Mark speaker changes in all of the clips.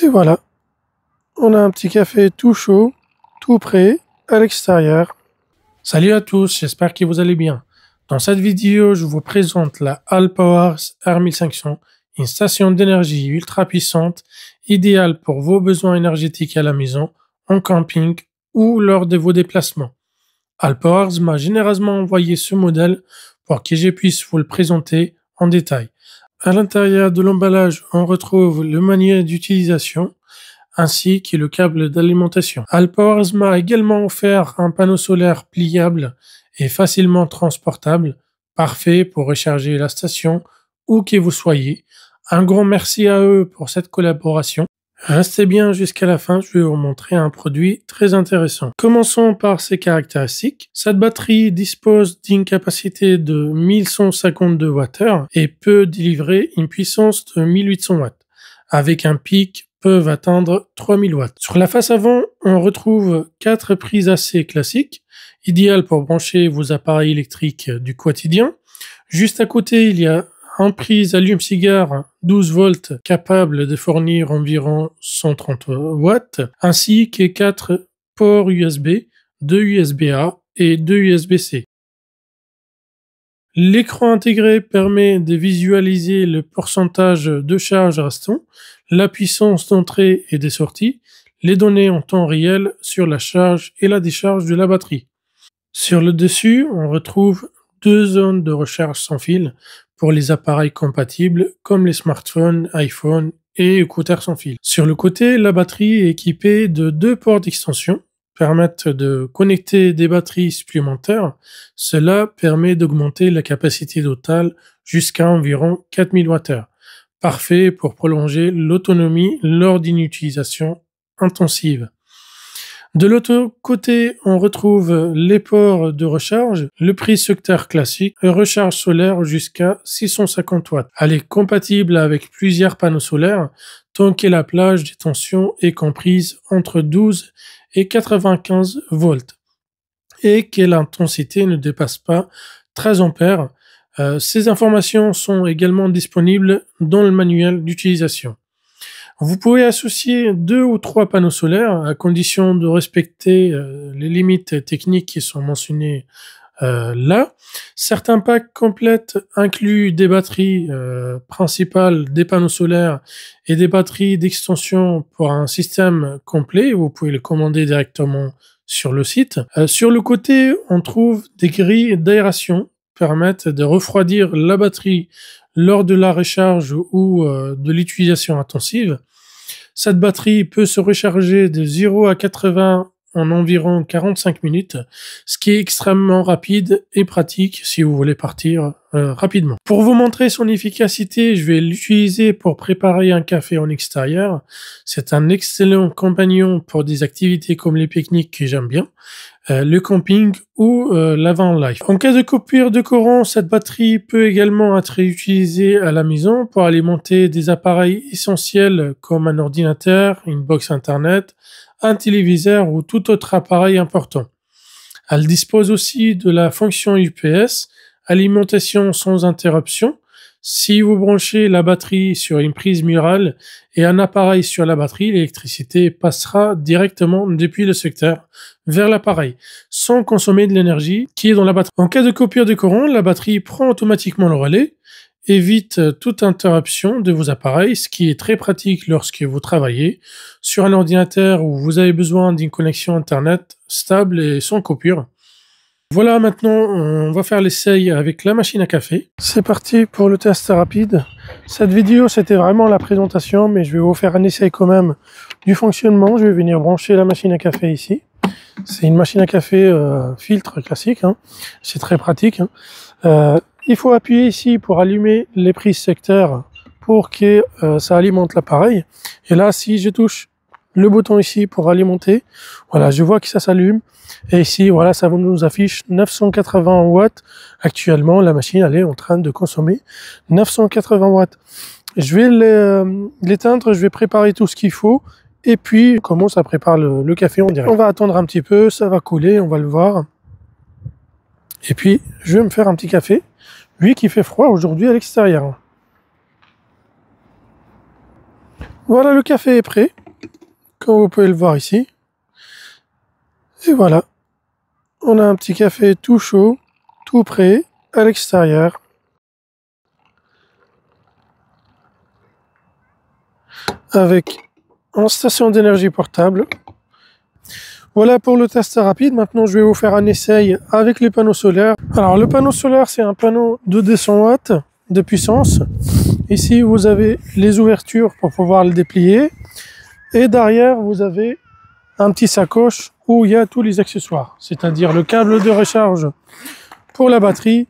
Speaker 1: Et voilà, on a un petit café tout chaud, tout prêt, à l'extérieur. Salut à tous, j'espère que vous allez bien. Dans cette vidéo, je vous présente la Alpowers R1500, une station d'énergie ultra puissante, idéale pour vos besoins énergétiques à la maison, en camping ou lors de vos déplacements. Alpowers m'a généreusement envoyé ce modèle pour que je puisse vous le présenter en détail. À l'intérieur de l'emballage, on retrouve le manuel d'utilisation ainsi que le câble d'alimentation. Alpowers m'a également offert un panneau solaire pliable et facilement transportable, parfait pour recharger la station où que vous soyez. Un grand merci à eux pour cette collaboration. Restez bien jusqu'à la fin, je vais vous montrer un produit très intéressant. Commençons par ses caractéristiques. Cette batterie dispose d'une capacité de 1152 Wh et peut délivrer une puissance de 1800 watts, avec un pic peuvent atteindre 3000 watts. Sur la face avant, on retrouve 4 prises AC classiques, idéales pour brancher vos appareils électriques du quotidien. Juste à côté, il y a une prise allume-cigare 12 volts capable de fournir environ 130 watts, ainsi que 4 ports USB, 2 USB-A et 2 USB-C. L'écran intégré permet de visualiser le pourcentage de charge restant, la puissance d'entrée et de sortie, les données en temps réel sur la charge et la décharge de la batterie. Sur le dessus, on retrouve 2 zones de recharge sans fil pour les appareils compatibles comme les smartphones, iPhone et écouteurs sans fil. Sur le côté, la batterie est équipée de 2 ports d'extension permettent de connecter des batteries supplémentaires. Cela permet d'augmenter la capacité totale jusqu'à environ 4000 Wh. Parfait pour prolonger l'autonomie lors d'une utilisation intensive. De l'autre côté, on retrouve les ports de recharge, le prise-secteur classique, recharge solaire jusqu'à 650 watts. Elle est compatible avec plusieurs panneaux solaires, tant que la plage de tension est comprise entre 12 et 95 volts et que l'intensité ne dépasse pas 13 ampères. Ces informations sont également disponibles dans le manuel d'utilisation. Vous pouvez associer 2 ou 3 panneaux solaires à condition de respecter les limites techniques qui sont mentionnées là. Certains packs complètes incluent des batteries principales, des panneaux solaires et des batteries d'extension pour un système complet. Vous pouvez le commander directement sur le site. Sur le côté, on trouve des grilles d'aération permettent de refroidir la batterie lors de la recharge ou de l'utilisation intensive. Cette batterie peut se recharger de 0 à 80 en environ 45 minutes, ce qui est extrêmement rapide et pratique si vous voulez partir rapidement. Pour vous montrer son efficacité, je vais l'utiliser pour préparer un café en extérieur. C'est un excellent compagnon pour des activités comme les pique-niques que j'aime bien, le camping ou la van life. En cas de coupure de courant, cette batterie peut également être utilisée à la maison pour alimenter des appareils essentiels comme un ordinateur, une box internet, un téléviseur ou tout autre appareil important. Elle dispose aussi de la fonction UPS, alimentation sans interruption. Si vous branchez la batterie sur une prise murale et un appareil sur la batterie, l'électricité passera directement depuis le secteur vers l'appareil, sans consommer de l'énergie qui est dans la batterie. En cas de coupure de courant, la batterie prend automatiquement le relais, évite toute interruption de vos appareils, ce qui est très pratique lorsque vous travaillez sur un ordinateur où vous avez besoin d'une connexion Internet stable et sans coupure. Voilà, maintenant, on va faire l'essai avec la machine à café. C'est parti pour le test rapide. Cette vidéo, c'était vraiment la présentation, mais je vais vous faire un essai quand même du fonctionnement. Je vais venir brancher la machine à café ici. C'est une machine à café filtre classique, hein. C'est très pratique, hein. Il faut appuyer ici pour allumer les prises secteurs pour que ça alimente l'appareil. Et là, si je touche le bouton ici pour alimenter, voilà, je vois que ça s'allume. Et ici, voilà, ça nous affiche 980 watts. Actuellement, la machine, elle est en train de consommer 980 watts. Je vais l'éteindre, je vais préparer tout ce qu'il faut. Et puis, on commence à préparer le café en direct. On va attendre un petit peu, ça va couler, on va le voir. Et puis, je vais me faire un petit café. Lui qui fait froid aujourd'hui à l'extérieur. Voilà, le café est prêt, comme vous pouvez le voir ici. Et voilà, on a un petit café tout chaud, tout prêt, à l'extérieur. Avec en station d'énergie portable. Voilà pour le test rapide. Maintenant, je vais vous faire un essai avec les panneaux solaires. Alors, le panneau solaire, c'est un panneau de 200 watts de puissance. Ici, vous avez les ouvertures pour pouvoir le déplier. Et derrière, vous avez un petit sacoche où il y a tous les accessoires, c'est-à-dire le câble de recharge pour la batterie.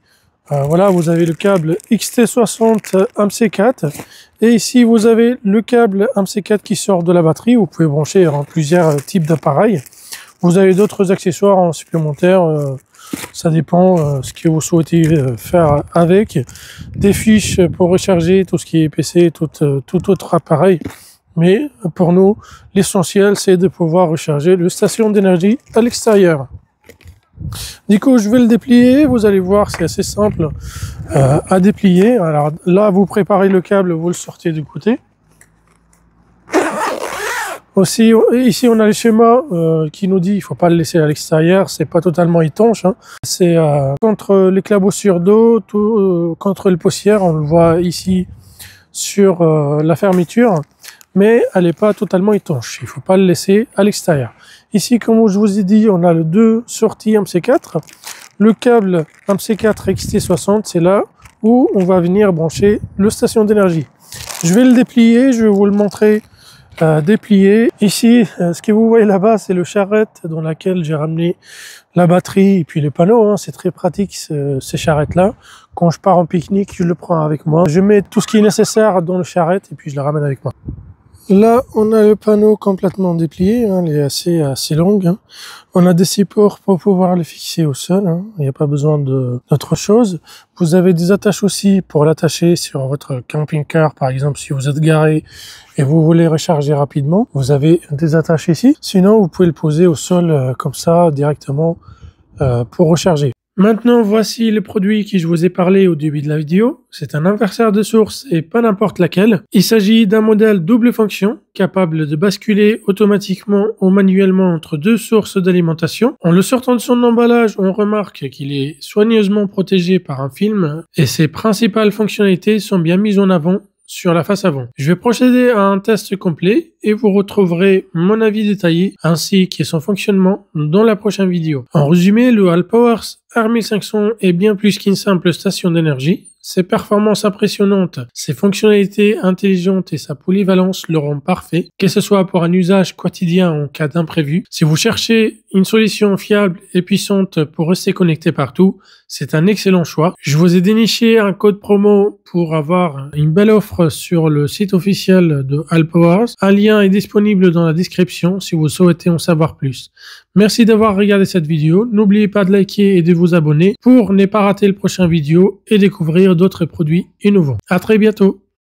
Speaker 1: Voilà, vous avez le câble XT60 MC4 et ici vous avez le câble MC4 qui sort de la batterie. Vous pouvez brancher en plusieurs types d'appareils. Vous avez d'autres accessoires en supplémentaire, ça dépend ce que vous souhaitez faire avec. Des fiches pour recharger tout ce qui est PC, tout autre appareil. Mais pour nous, l'essentiel c'est de pouvoir recharger le station d'énergie à l'extérieur. Du coup, je vais le déplier. Vous allez voir, c'est assez simple à déplier. Alors là, vous préparez le câble, vous le sortez du côté. Aussi, ici, on a le schéma qui nous dit il faut pas le laisser à l'extérieur. C'est pas totalement étanche. Hein. C'est contre l'éclaboussure d'eau, contre le poussière. On le voit ici sur la fermeture, mais elle n'est pas totalement étanche. Il faut pas le laisser à l'extérieur. Ici, comme je vous ai dit, on a les deux sorties MC4. Le câble MC4 XT60, c'est là où on va venir brancher le station d'énergie. Je vais le déplier, je vais vous le montrer déplié. Ici, ce que vous voyez là-bas, c'est le charrette dans laquelle j'ai ramené la batterie et puis les panneaux. Hein. C'est très pratique ces charrettes-là. Quand je pars en pique-nique, je le prends avec moi. Je mets tout ce qui est nécessaire dans le charrette et puis je le ramène avec moi. Là, on a le panneau complètement déplié, hein, il est assez long. Hein. On a des supports pour pouvoir le fixer au sol, hein. Il n'y a pas besoin d'autre chose. Vous avez des attaches aussi pour l'attacher sur votre camping-car, par exemple, si vous êtes garé et vous voulez recharger rapidement. Vous avez des attaches ici. Sinon, vous pouvez le poser au sol comme ça, directement, pour recharger. Maintenant, voici le produit que je vous ai parlé au début de la vidéo. C'est un inverseur de source et pas n'importe laquelle. Il s'agit d'un modèle double fonction, capable de basculer automatiquement ou manuellement entre deux sources d'alimentation. En le sortant de son emballage, on remarque qu'il est soigneusement protégé par un film et ses principales fonctionnalités sont bien mises en avant sur la face avant. Je vais procéder à un test complet et vous retrouverez mon avis détaillé ainsi que son fonctionnement dans la prochaine vidéo. En résumé, le Alpowers R1500 est bien plus qu'une simple station d'énergie. Ses performances impressionnantes, ses fonctionnalités intelligentes et sa polyvalence le rendent parfait, que ce soit pour un usage quotidien en cas d'imprévu. Si vous cherchez une solution fiable et puissante pour rester connecté partout, c'est un excellent choix. Je vous ai déniché un code promo pour avoir une belle offre sur le site officiel de Alpowers. Un lien est disponible dans la description si vous souhaitez en savoir plus. Merci d'avoir regardé cette vidéo. N'oubliez pas de liker et de vous abonner pour ne pas rater le prochain vidéo et découvrir d'autres produits innovants. À très bientôt.